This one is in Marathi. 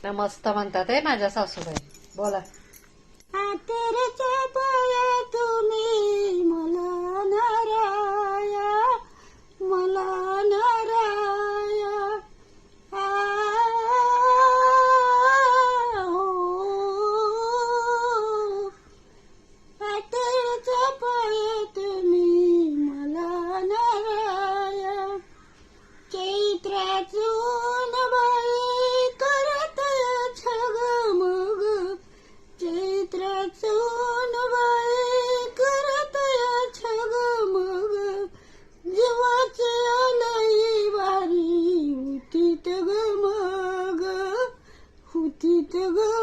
मस्त म्हणतात आहे माझ्या सासूबाई. बोला. तेरेच्या पाया तुम्ही मला नाराया, मला नाराया. तेरेच्या पाया तुम्ही मला नाराया. चैत्राचून बाई करत छगमग, चैत्राचून बाई करत छगमग. जीवाची आलई वारी हुतीत ग मग, हुतीत ग